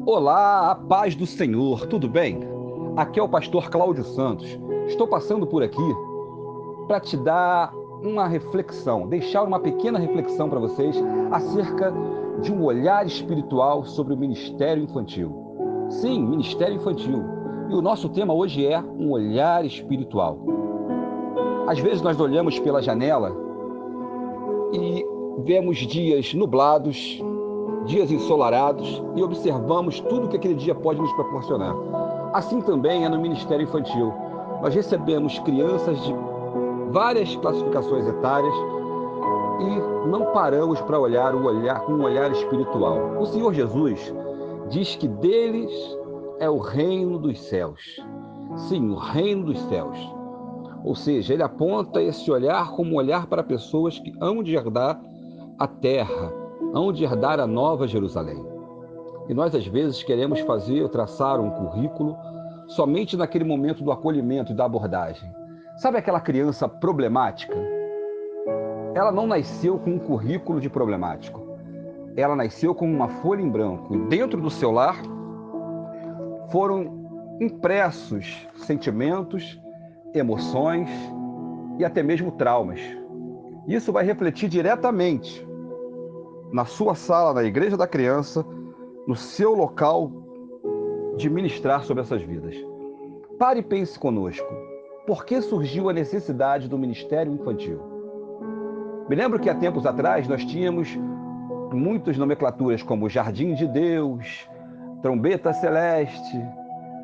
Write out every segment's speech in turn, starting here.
Olá, a paz do Senhor, tudo bem? Aqui é o pastor Cláudio Santos. Estou passando por aqui para te dar uma reflexão, deixar uma pequena reflexão para vocês acerca de um olhar espiritual sobre o ministério infantil. Sim, ministério infantil. E o nosso tema hoje é um olhar espiritual. Às vezes nós olhamos pela janela e vemos dias nublados, dias ensolarados e observamos tudo que aquele dia pode nos proporcionar. Assim também é no ministério infantil. Nós recebemos crianças de várias classificações etárias e não paramos para olhar com um olhar espiritual. O Senhor Jesus diz que deles é o reino dos céus. Sim, o reino dos céus. Ou seja, ele aponta esse olhar como um olhar para pessoas que hão de herdar a terra, hão de herdar a nova Jerusalém. E nós, às vezes, queremos traçar um currículo somente naquele momento do acolhimento e da abordagem. Sabe aquela criança problemática? Ela não nasceu com um currículo de problemático. Ela nasceu com uma folha em branco. E dentro do seu lar foram impressos sentimentos, emoções e até mesmo traumas. Isso vai refletir diretamente na sua sala, na igreja da criança, no seu local de ministrar sobre essas vidas. Pare e pense conosco. Por que surgiu a necessidade do ministério infantil? Me lembro que há tempos atrás nós tínhamos muitas nomenclaturas como Jardim de Deus, Trombeta Celeste,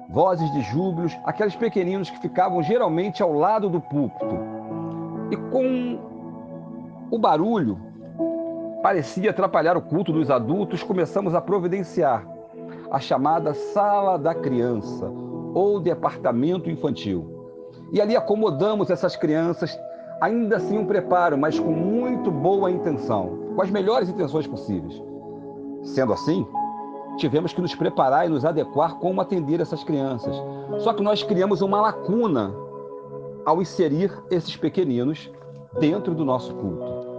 Vozes de Júbilos, aqueles pequeninos que ficavam geralmente ao lado do púlpito. E com o barulho parecia atrapalhar o culto dos adultos, começamos a providenciar a chamada sala da criança ou departamento infantil. E ali acomodamos essas crianças, ainda assim um preparo, mas com muito boa intenção, com as melhores intenções possíveis. Sendo assim, tivemos que nos preparar e nos adequar como atender essas crianças. Só que nós criamos uma lacuna ao inserir esses pequeninos dentro do nosso culto.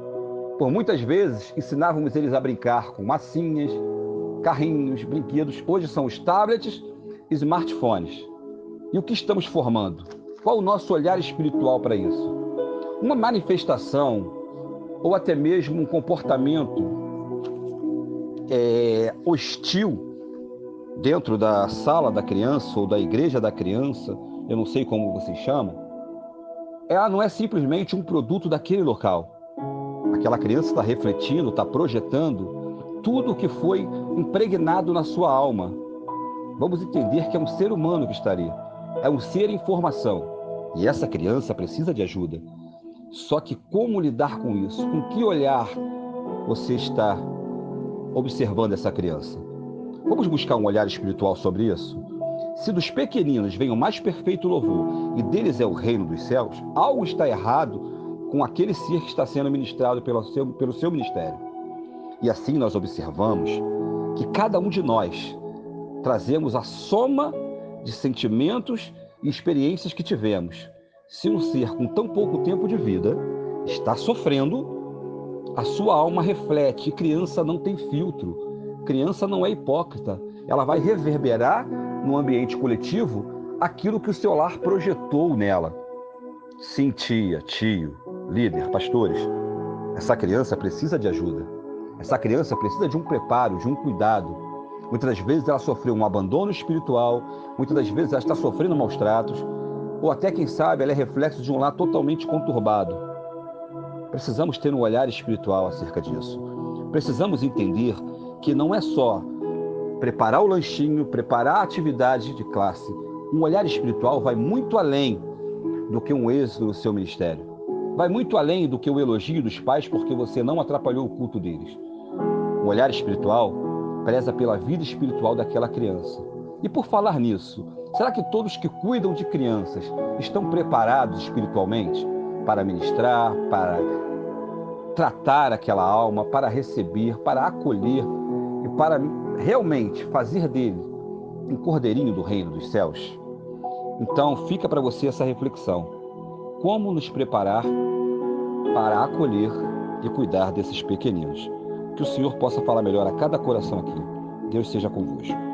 Por muitas vezes, ensinávamos eles a brincar com massinhas, carrinhos, brinquedos. Hoje são os tablets e smartphones. E o que estamos formando? Qual o nosso olhar espiritual para isso? Uma manifestação ou até mesmo um comportamento hostil dentro da sala da criança ou da igreja da criança, eu não sei como vocês chamam, ela não é simplesmente um produto daquele local. Aquela criança está refletindo, está projetando tudo o que foi impregnado na sua alma. Vamos entender que é um ser humano que está ali. É um ser em formação. E essa criança precisa de ajuda. Só que como lidar com isso? Com que olhar você está observando essa criança? Vamos buscar um olhar espiritual sobre isso? Se dos pequeninos vem o mais perfeito louvor e deles é o reino dos céus, algo está errado com aquele ser que está sendo ministrado pelo seu ministério. E assim nós observamos que cada um de nós trazemos a soma de sentimentos e experiências que tivemos. Se um ser com tão pouco tempo de vida está sofrendo, a sua alma reflete, e criança não tem filtro, criança não é hipócrita, ela vai reverberar no ambiente coletivo aquilo que o seu lar projetou nela. Sim, tia, tio, líder, pastores, essa criança precisa de ajuda. Essa criança precisa de um preparo, de um cuidado. Muitas das vezes ela sofreu um abandono espiritual, muitas das vezes ela está sofrendo maus tratos, ou até, quem sabe, ela é reflexo de um lar totalmente conturbado. Precisamos ter um olhar espiritual acerca disso. Precisamos entender que não é só preparar o lanchinho, preparar a atividade de classe. Um olhar espiritual vai muito além do que um êxito no seu ministério. Vai muito além do que o elogio dos pais porque você não atrapalhou o culto deles. O olhar espiritual preza pela vida espiritual daquela criança. E por falar nisso, será que todos que cuidam de crianças estão preparados espiritualmente para ministrar, para tratar aquela alma, para receber, para acolher e para realmente fazer dele um cordeirinho do reino dos céus? Então, fica para você essa reflexão. Como nos preparar para acolher e cuidar desses pequeninos? Que o Senhor possa falar melhor a cada coração aqui. Deus seja convosco.